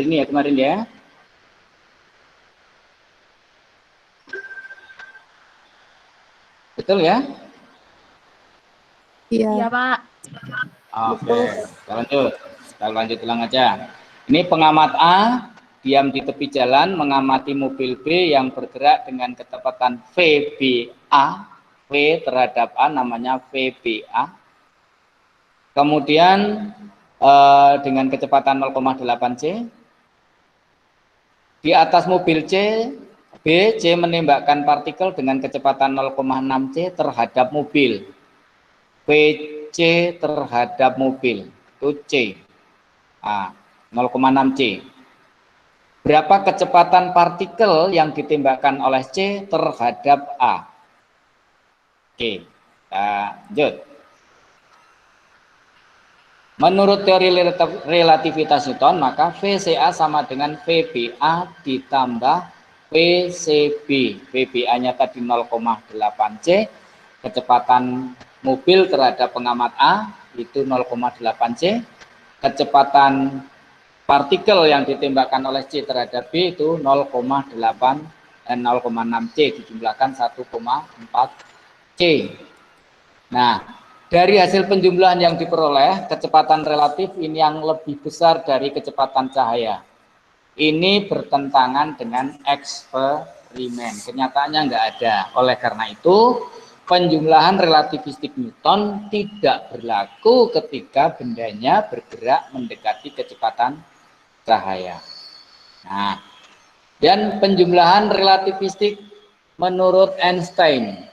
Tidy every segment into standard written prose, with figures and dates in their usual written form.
ini ya kemarin ya. Betul ya? Iya. Iya, Pak. Oke, kita lanjut ulang aja. Ini pengamat A diam di tepi jalan mengamati mobil B yang bergerak dengan kecepatan VBA. V terhadap A namanya VBA. Kemudian dengan kecepatan 0,8 C. Di atas mobil B, C menembakkan partikel dengan kecepatan 0,6 C terhadap mobil. PC terhadap mobil itu C. 0,6 C. Berapa kecepatan partikel yang ditembakkan oleh C terhadap A? Oke, lanjut. Menurut teori relativitas Newton, maka VCA sama dengan VBA ditambah VCB. VBA-nya tadi 0,8 C, kecepatan mobil terhadap pengamat A itu 0,8 C, kecepatan partikel yang ditembakkan oleh C terhadap B itu 0,8 dan 0,6 C dijumlahkan 1,4 C. Nah, dari hasil penjumlahan yang diperoleh, kecepatan relatif ini yang lebih besar dari kecepatan cahaya. Ini bertentangan dengan eksperimen. Kenyataannya nggak ada. Oleh karena itu, penjumlahan relativistik Newton tidak berlaku ketika bendanya bergerak mendekati kecepatan cahaya. Nah, dan penjumlahan relativistik menurut Einstein,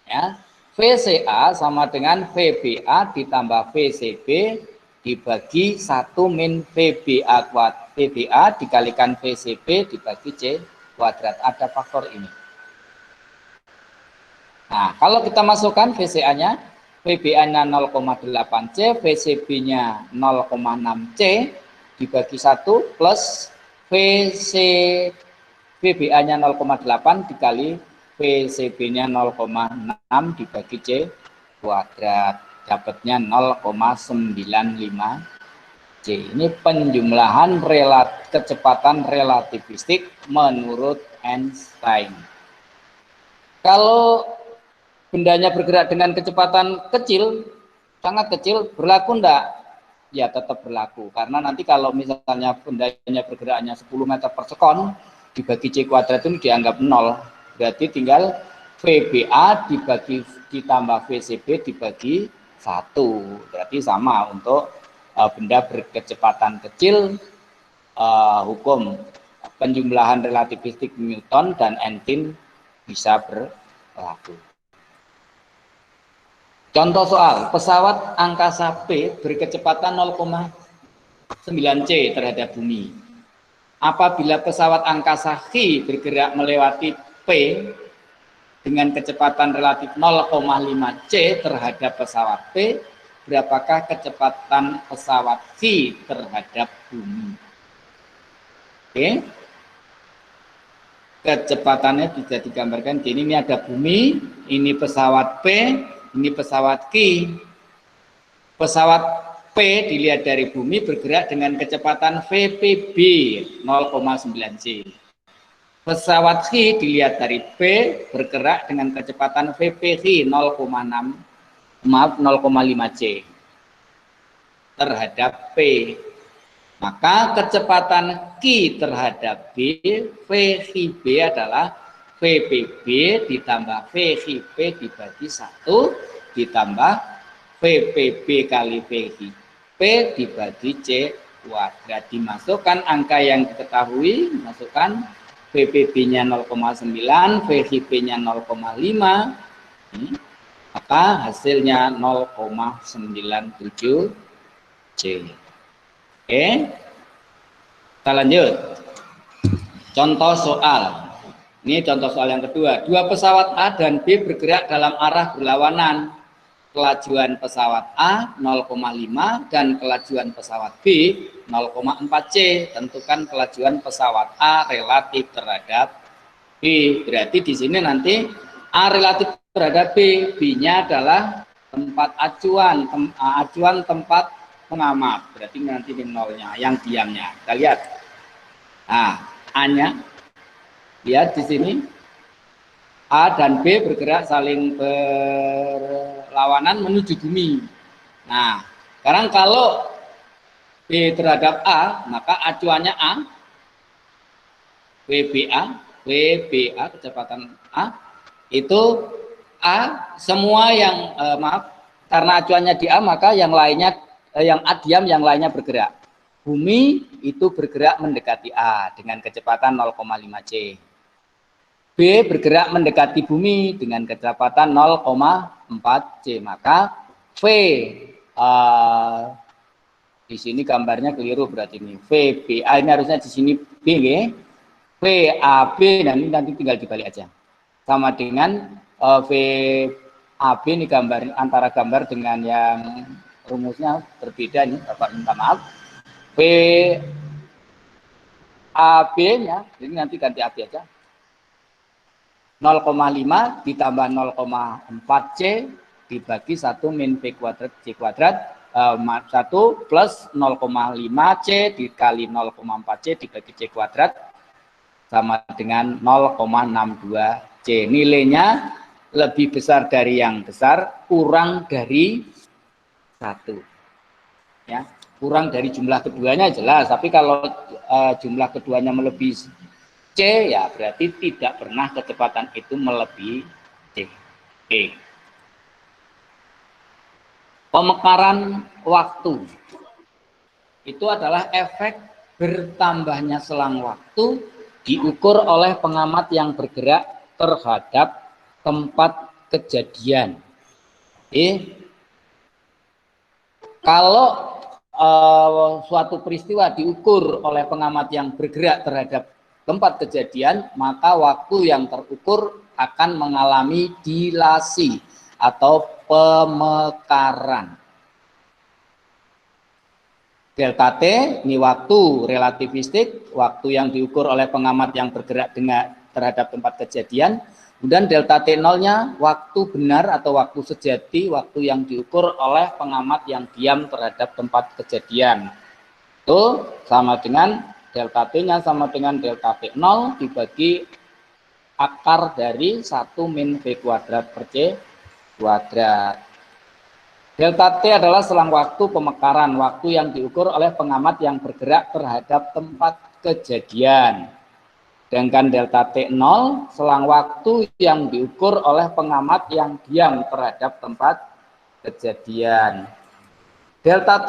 ya, VCA sama dengan VBA ditambah VCB dibagi 1 min VBA kuadrat. VBA dikalikan VCB dibagi C kuadrat. Ada faktor ini. Nah, kalau kita masukkan VCA-nya, VBA-nya 0,8 C, VCB-nya 0,6 C dibagi 1 plus VBA-nya 0,8 dikali VCB-nya 0,6 dibagi C kuadrat, dapatnya 0,95 C. Ini penjumlahan kecepatan relativistik menurut Einstein. Kalau bendanya bergerak dengan kecepatan kecil, sangat kecil, berlaku enggak? Ya tetap berlaku, karena nanti kalau misalnya bendanya bergeraknya 10 meter per sekon dibagi C kuadrat itu dianggap 0. Berarti tinggal VBA ditambah VCB dibagi 1. Berarti sama untuk benda berkecepatan kecil, hukum penjumlahan relativistik Newton dan Einstein bisa berlaku. Contoh soal, pesawat angkasa P berkecepatan 0,9 C terhadap bumi. Apabila pesawat angkasa X bergerak melewati P dengan kecepatan relatif 0,5 C terhadap pesawat P, berapakah kecepatan pesawat X terhadap bumi? Oke. Kecepatannya bisa digambarkan gini, ini ada bumi, ini pesawat P, ini pesawat Q. Pesawat P dilihat dari bumi bergerak dengan kecepatan VPB 0,9 C. Pesawat Q dilihat dari P bergerak dengan kecepatan VPV 0,5 C terhadap P. Maka kecepatan Q terhadap B, VVB adalah VPB ditambah VVB dibagi 1 ditambah VPB kali VVB dibagi C kuadrat. Dimasukkan angka yang diketahui, masukkan VPB-nya 0,9, VVB-nya 0,5, maka hasilnya 0,97 C. Oke, kita lanjut. Contoh soal. Ini contoh soal yang kedua. Dua pesawat A dan B bergerak dalam arah berlawanan. Kelajuan pesawat A 0,5 dan kelajuan pesawat B 0,4 C. Tentukan kelajuan pesawat A relatif terhadap B. Berarti di sini nanti A relatif terhadap B, B-nya adalah tempat acuan tempat pengamat, berarti nanti ini nolnya, yang diamnya. Kita lihat. Nah, A-nya, lihat di sini. A dan B bergerak saling berlawanan menuju bumi. Nah, sekarang kalau B terhadap A, maka acuannya A, WBA, kecepatan A, itu A, semua yang, maaf, karena acuannya di A, maka yang lainnya, yang A diam, yang lainnya bergerak. Bumi itu bergerak mendekati A dengan kecepatan 0,5 C. B bergerak mendekati bumi dengan kecepatan 0,4 C. Maka V, di sini gambarnya keliru berarti ini. VBA ini harusnya di sini B, ya. VAB, nanti tinggal dibalik aja. Sama dengan VAB ini gambar, antara gambar dengan yang rumusnya berbeda nih, Bapak minta maaf. VAB-nya, ini nanti ganti AB aja. 0,5 ditambah 0,4 C dibagi 1 min V kuadrat C kuadrat, 1 plus 0,5 C dikali 0,4 C dibagi C kuadrat sama dengan 0,62 C. Nilainya lebih besar dari yang besar, kurang dari 1. Ya, kurang dari jumlah keduanya jelas, tapi kalau jumlah keduanya melebihi C, ya berarti tidak pernah kecepatan itu melebihi C. Pemekaran waktu itu adalah efek bertambahnya selang waktu diukur oleh pengamat yang bergerak terhadap tempat kejadian. Kalau suatu peristiwa diukur oleh pengamat yang bergerak terhadap tempat kejadian, maka waktu yang terukur akan mengalami dilasi atau pemekaran. Delta T ini waktu relativistik, waktu yang diukur oleh pengamat yang bergerak terhadap tempat kejadian. Kemudian delta T0-nya waktu benar atau waktu sejati, waktu yang diukur oleh pengamat yang diam terhadap tempat kejadian. Itu sama dengan delta T-nya sama dengan delta T0 dibagi akar dari 1 min V kuadrat per C kuadrat. Delta T adalah selang waktu pemekaran, waktu yang diukur oleh pengamat yang bergerak terhadap tempat kejadian. Sedangkan delta T0 selang waktu yang diukur oleh pengamat yang diam terhadap tempat kejadian. Delta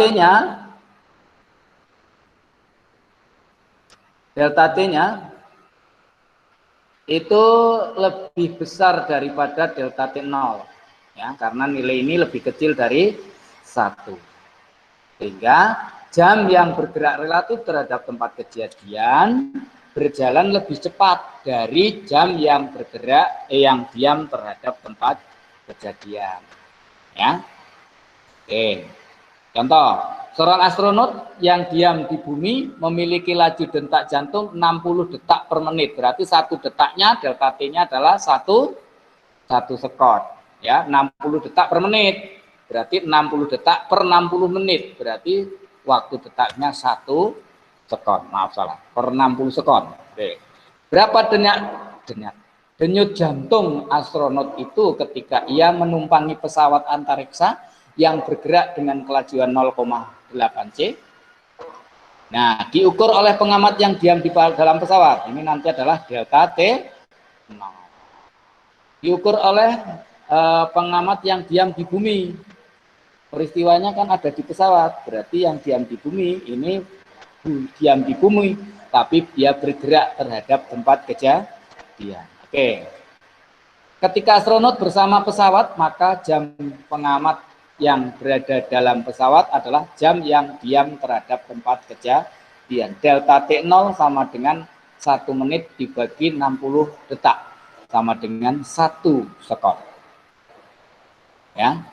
T-nya itu lebih besar daripada delta T0, ya, karena nilai ini lebih kecil dari 1. Sehingga jam yang bergerak relatif terhadap tempat kejadian berjalan lebih cepat dari jam yang bergerak yang diam terhadap tempat kejadian. Ya. Oke. Contoh, seorang astronot yang diam di bumi memiliki laju detak jantung 60 detak per menit. Berarti 1 detaknya delta T-nya adalah 1 sekon. Ya, 60 detak per menit. Berarti 60 detak per 60 menit. Berarti waktu detaknya 1 sekon. Maaf salah. Per 60 sekon. Oke. Berapa denyut jantung astronot itu ketika ia menumpangi pesawat antariksa yang bergerak dengan kelajuan 0,8 C. Nah, diukur oleh pengamat yang diam di dalam pesawat. Ini nanti adalah delta T0. Diukur oleh pengamat yang diam di bumi. Peristiwanya kan ada di pesawat, berarti yang diam di bumi ini diam di bumi, tapi dia bergerak terhadap tempat kejadian. Oke. Ketika astronot bersama pesawat, maka jam pengamat yang berada dalam pesawat adalah jam yang diam terhadap tempat kejadian. Delta T0 sama dengan 1 menit dibagi 60 detak, sama dengan 1 sekon. Ya.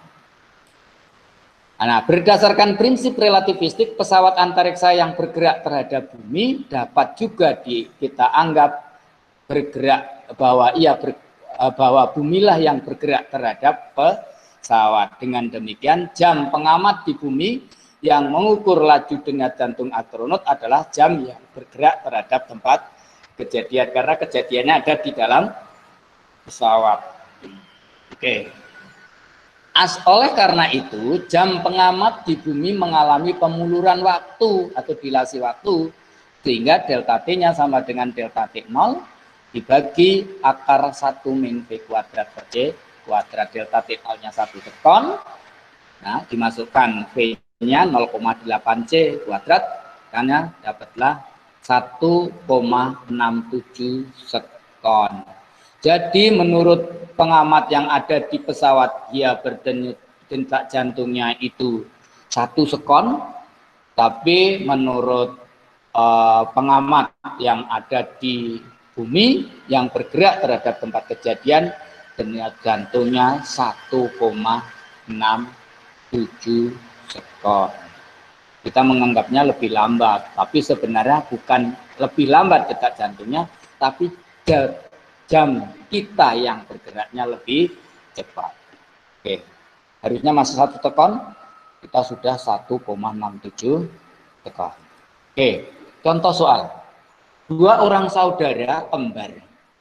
Nah, berdasarkan prinsip relativistik, pesawat antariksa yang bergerak terhadap bumi dapat juga kita anggap bergerak bahwa bumilah yang bergerak terhadap pesawat. Dengan demikian, jam pengamat di bumi yang mengukur laju denyut jantung astronot adalah jam yang bergerak terhadap tempat kejadian, karena kejadiannya ada di dalam pesawat. Oke. Oleh karena itu, jam pengamat di bumi mengalami pemuluran waktu atau dilasi waktu, sehingga delta T-nya sama dengan delta T0 dibagi akar 1 min V kuadrat per C kuadrat. Delta T0-nya 1 sekon, nah dimasukkan V-nya 0,8 C kuadrat, karena dapatlah 1,67 sekon. Jadi menurut pengamat yang ada di pesawat, dia berdenyut jantungnya itu 1 sekon, tapi menurut pengamat yang ada di bumi yang bergerak terhadap tempat kejadian, denyut jantungnya 1,67 sekon. Kita menganggapnya lebih lambat, tapi sebenarnya bukan lebih lambat detak jantungnya, tapi jam kita yang bergeraknya lebih cepat. Oke, harusnya masih 1 sekon, kita sudah 1,67 sekon. Oke, contoh soal. 2 orang saudara kembar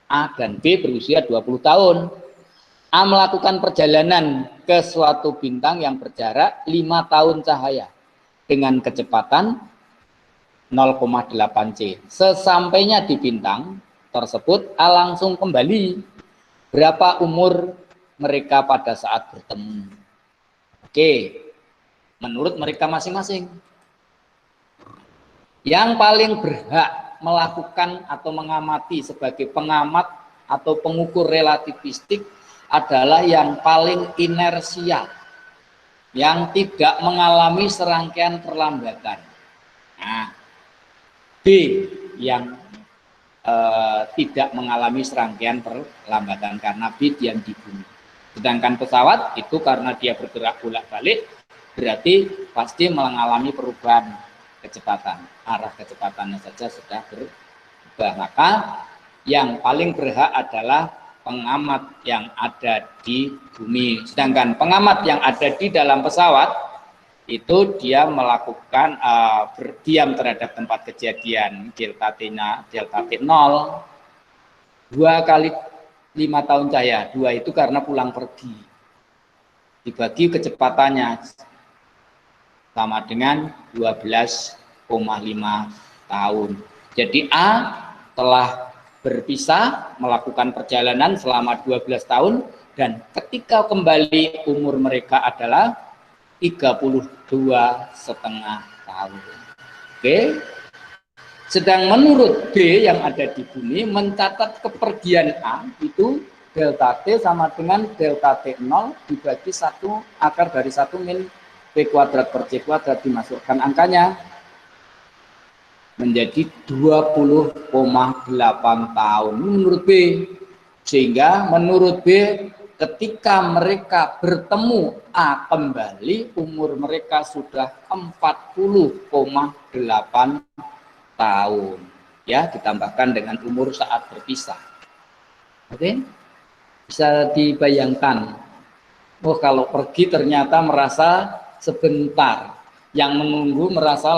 A dan B berusia 20 tahun. A melakukan perjalanan ke suatu bintang yang berjarak 5 tahun cahaya dengan kecepatan 0,8 C. Sesampainya di bintang tersebut, A langsung kembali. Berapa umur mereka pada saat bertemu? Oke, menurut mereka masing-masing. Yang paling berhak melakukan atau mengamati sebagai pengamat atau pengukur relativistik adalah yang paling inersial, yang tidak mengalami serangkaian perlambatan. Nah, B yang tidak mengalami serangkaian perlambatan karena B diam di bumi. Sedangkan pesawat itu karena dia bergerak bolak-balik, berarti pasti mengalami perubahan kecepatan. Arah kecepatannya saja sudah berubah. Maka yang paling berhak adalah pengamat yang ada di bumi. Sedangkan pengamat yang ada di dalam pesawat itu dia melakukan berdiam terhadap tempat kejadian, delta T-nya delta T0 2 kali 5 tahun cahaya. 2 itu karena pulang pergi, dibagi kecepatannya sama dengan 12,5 tahun. Jadi A telah berpisah melakukan perjalanan selama 12 tahun, dan ketika kembali umur mereka adalah 32,5 tahun. Oke. Sedang menurut B yang ada di bumi mencatat kepergian A itu delta T sama dengan delta T0 dibagi 1 akar dari 1 min V kuadrat per C kuadrat, dimasukkan angkanya menjadi 20,8 tahun menurut B. Sehingga menurut B ketika mereka bertemu A kembali, umur mereka sudah 40,8 tahun. Ya, ditambahkan dengan umur saat berpisah. Oke? Bisa dibayangkan. Oh, kalau pergi ternyata merasa sebentar. Yang menunggu merasa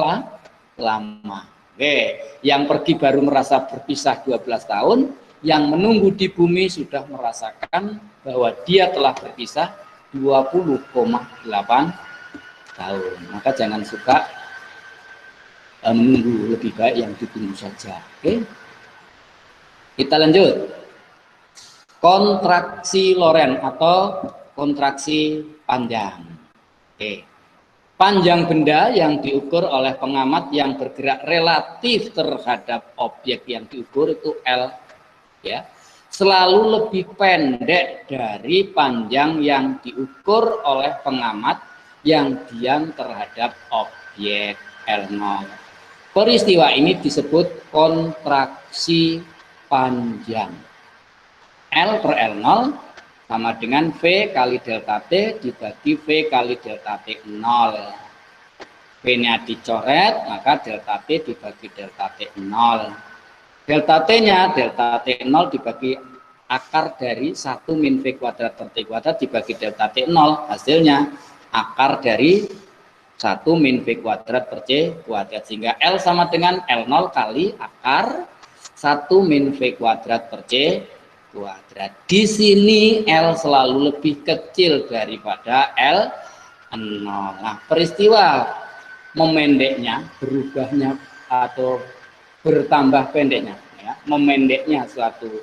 lama. Oke, yang pergi baru merasa berpisah 12 tahun. Yang menunggu di bumi sudah merasakan bahwa dia telah berpisah 20,8 tahun. Maka jangan suka menunggu, lebih baik yang ditunggu saja. Oke, kita lanjut. Kontraksi Lorentz atau kontraksi panjang. Oke, panjang benda yang diukur oleh pengamat yang bergerak relatif terhadap objek yang diukur itu L, ya, selalu lebih pendek dari panjang yang diukur oleh pengamat yang diam terhadap objek L0. Peristiwa ini disebut kontraksi panjang. L per L0 sama dengan V kali delta T dibagi V kali delta T0. V-nya dicoret, maka delta T dibagi delta T0. Delta T-nya delta T0 dibagi akar dari 1 min V kuadrat per T kuadrat dibagi delta T0. Hasilnya akar dari 1 min V kuadrat per C kuadrat, sehingga L sama dengan L0 kali akar 1 min V kuadrat per C kuadrat. Di sini L selalu lebih kecil daripada L0. Nah, peristiwa memendeknya, berubahnya atau bertambah pendeknya, ya, memendeknya suatu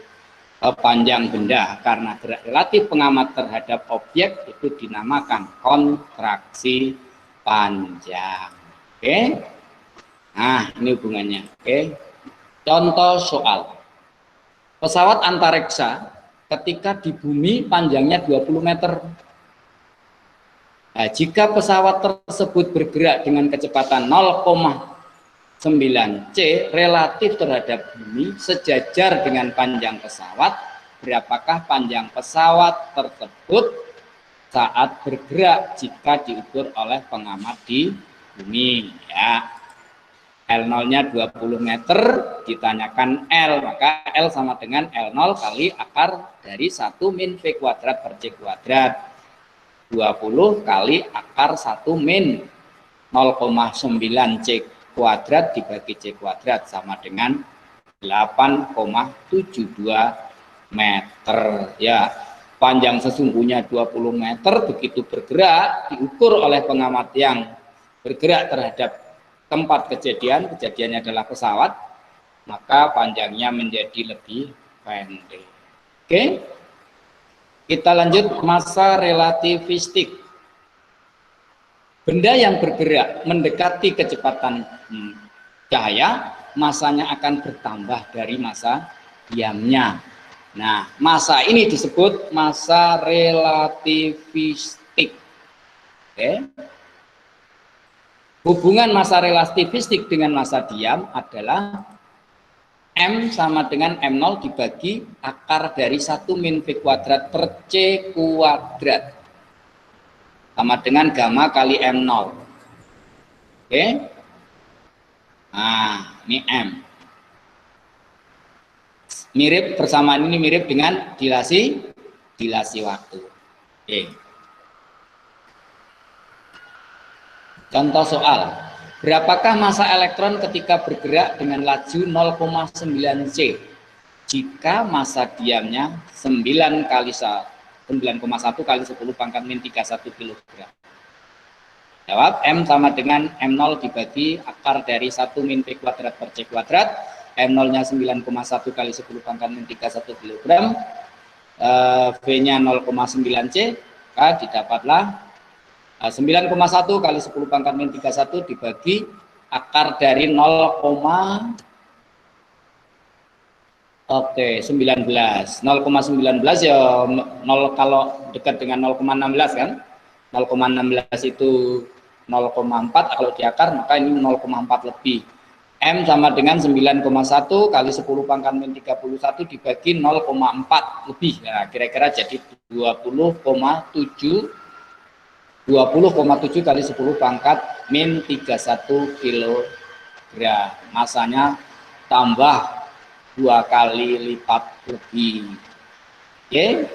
panjang benda karena gerak relatif pengamat terhadap objek itu dinamakan kontraksi panjang. Oke. Nah, ini hubungannya. Oke. Contoh soal. Pesawat antariksa ketika di bumi panjangnya 20 meter. Nah, jika pesawat tersebut bergerak dengan kecepatan 0,9 C relatif terhadap bumi sejajar dengan panjang pesawat, berapakah panjang pesawat tersebut saat bergerak jika diukur oleh pengamat di bumi? Ya, L0-nya 20 meter, ditanyakan L, maka L sama dengan L0 kali akar dari 1 min V kuadrat per C kuadrat. 20 kali akar 1 min 0,9 C kuadrat dibagi C kuadrat sama dengan 8,72 meter. Ya, panjang sesungguhnya 20 meter, begitu bergerak diukur oleh pengamat yang bergerak terhadap tempat kejadiannya adalah pesawat, maka panjangnya menjadi lebih pendek. Oke, kita lanjut massa relativistik. Benda yang bergerak mendekati kecepatan cahaya, masanya akan bertambah dari massa diamnya. Nah, massa ini disebut massa relativistik. Oke. Hubungan massa relativistik dengan massa diam adalah M sama dengan M0 dibagi akar dari 1 min V kuadrat per C kuadrat. Sama dengan gamma kali M0. Oke. Nah, ini M. Mirip, persamaan ini mirip dengan dilasi waktu. Oke. Contoh soal, berapakah massa elektron ketika bergerak dengan laju 0,9 C jika massa diamnya 9,1 kali 10 pangkat min 31 kg? Jawab, M sama dengan M0 dibagi akar dari 1 min V kuadrat per C kuadrat. M0-nya 9,1 kali 10 pangkat min 31 kg. V-nya 0,9 C, maka didapatlah 9,1 kali 10 pangkat min 31 dibagi akar dari 0,19 ya 0 kalau dekat dengan 0,16 kan, 0,16 itu 0,4, kalau di akar maka ini 0,4 lebih. M sama dengan 9,1 kali 10 pangkat min 31 dibagi 0,4 lebih, nah kira-kira jadi 20,7 kali 10 pangkat min 31 kg. Masanya tambah 2 kali lipat lebih. Oke.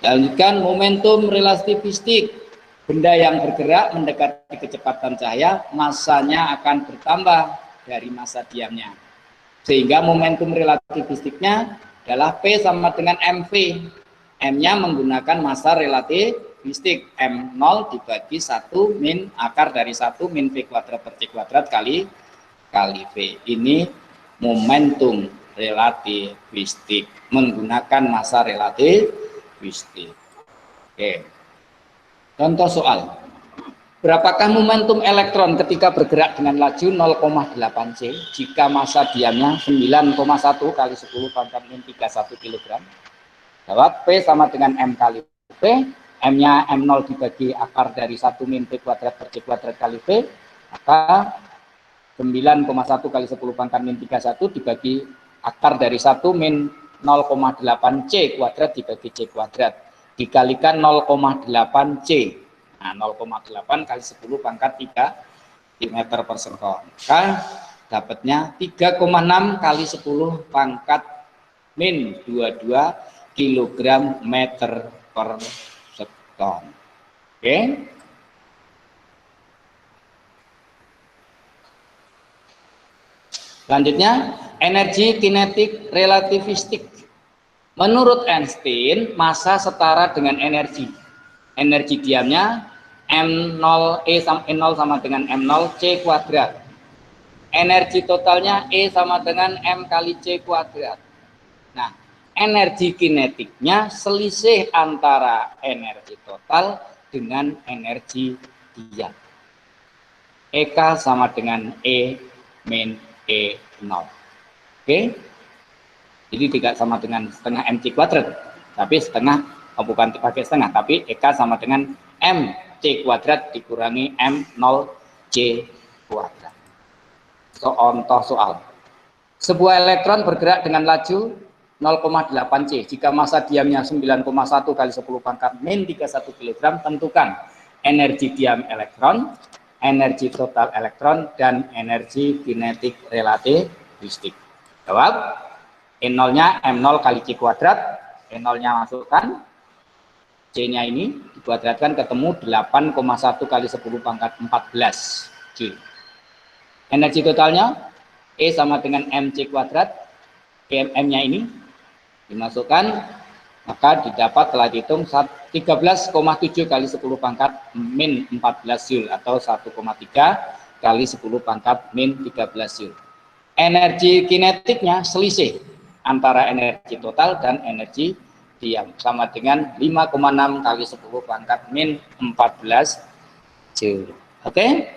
Lanjutkan momentum relativistik. Benda yang bergerak mendekati kecepatan cahaya, masanya akan bertambah dari massa diamnya. Sehingga momentum relativistiknya adalah P sama dengan MV. M-nya menggunakan massa relativistik, M0 dibagi 1 min akar dari 1 min V kuadrat per C kuadrat kali V. Ini momentum relativistik menggunakan massa relativistik. Oke. Contoh soal. Berapakah momentum elektron ketika bergerak dengan laju 0,8 C jika massa diamnya 9,1 kali 10 pangkat min 31 kg? Jawab, P sama dengan M kali V. M-nya M0 dibagi akar dari 1 min V kuadrat per C kuadrat kali V. Maka 9,1 kali 10 pangkat min 31 dibagi akar dari 1 min 0,8 C kuadrat dibagi C kuadrat. Dikalikan 0,8 C. Nah, 0,8 kali 10 pangkat 3 meter per sekon. Maka dapatnya 3,6 kali 10 pangkat min 22 kilogram meter per sekon. Oke. Selanjutnya, energi kinetik relativistik. Menurut Einstein, massa setara dengan energi. Energi diamnya M0 E0 sama dengan M0 C kuadrat. Energi totalnya E sama dengan M kali C kuadrat. Nah, energi kinetiknya selisih antara energi total dengan energi diam. EK sama dengan E min E0. Oke. Jadi tidak sama dengan setengah MC kuadrat, tapi setengah, bukan pakai setengah, tapi EK sama dengan MC kuadrat dikurangi M0 C kuadrat. Contoh soal. Sebuah elektron bergerak dengan laju 0,8 C. Jika massa diamnya 9,1 kali 10 pangkat min 31 kg, tentukan energi diam elektron, energi total elektron, dan energi kinetik relativistik. Jawab, E0-nya M0 kali C kuadrat, E0-nya masukkan, C-nya ini dikuadratkan ketemu 8,1 kali 10 pangkat 14 J. Energi totalnya E sama dengan MC kuadrat, M-nya ini dimasukkan, maka didapat telah dihitung 13,7 kali 10 pangkat min 14 Joule atau 1,3 kali 10 pangkat min 13 Joule. Energi kinetiknya selisih antara energi total dan energi diam, sama dengan 5,6 kali 10 pangkat min 14 Joule. Oke?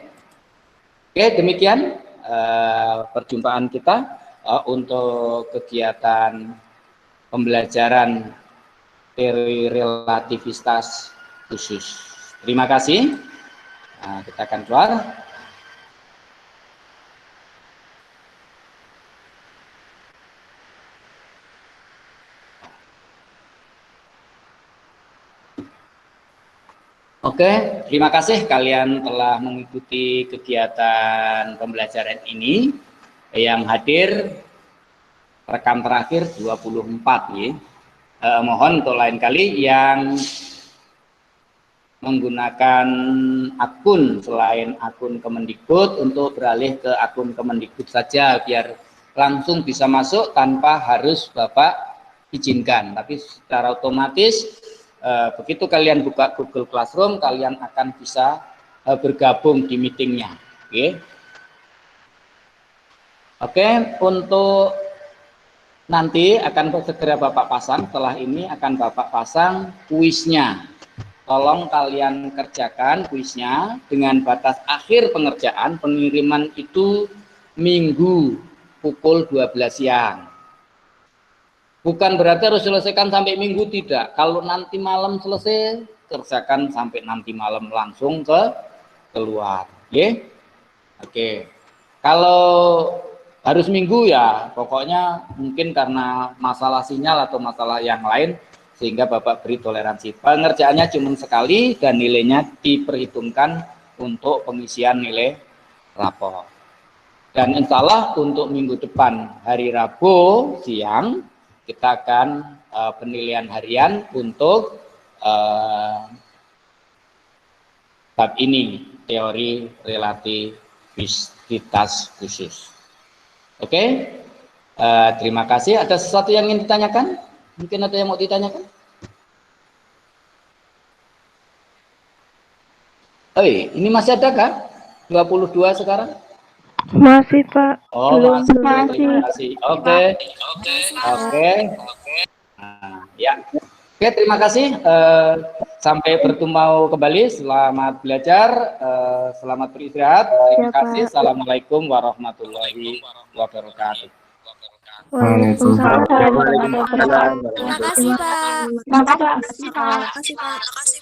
Oke, demikian perjumpaan kita untuk kegiatan pembelajaran teori relativitas khusus. Terima kasih. Kita akan keluar. Oke, terima kasih kalian telah mengikuti kegiatan pembelajaran ini. Yang hadir rekam terakhir 24 ya. Mohon untuk lain kali yang menggunakan akun selain akun Kemendikbud untuk beralih ke akun Kemendikbud saja biar langsung bisa masuk tanpa harus Bapak izinkan. Tapi secara otomatis begitu kalian buka Google Classroom, kalian akan bisa bergabung di meetingnya. Oke, untuk nanti akan segera Bapak pasang, setelah ini akan Bapak pasang kuisnya. Tolong kalian kerjakan kuisnya dengan batas akhir pengerjaan, pengiriman itu Minggu pukul 12 siang. Bukan berarti harus selesaikan sampai Minggu, tidak. Kalau nanti malam selesai, kerjakan sampai nanti malam langsung keluar. Oke. Kalau harus Minggu ya, pokoknya mungkin karena masalah sinyal atau masalah yang lain, sehingga Bapak beri toleransi. Pengerjaannya cuma sekali dan nilainya diperhitungkan untuk pengisian nilai rapor. Dan insya Allah untuk minggu depan, hari Rabu siang, kita akan penilaian harian untuk bab ini, teori relativitas khusus. Oke, terima kasih. Ada sesuatu yang ingin ditanyakan? Mungkin ada yang mau ditanyakan? Ini masih ada kah? 22 sekarang? Masih, Pak. Oh, belum. masih. Terima kasih. Oke. Ya. Oke, terima kasih. Sampai bertemu kembali. Selamat belajar. Selamat beristirahat. Terima kasih. Assalamualaikum warahmatullahi wabarakatuh. Waalaikumsalam warahmatullahi wabarakatuh. Terima kasih, Pak. Terima kasih, Pak.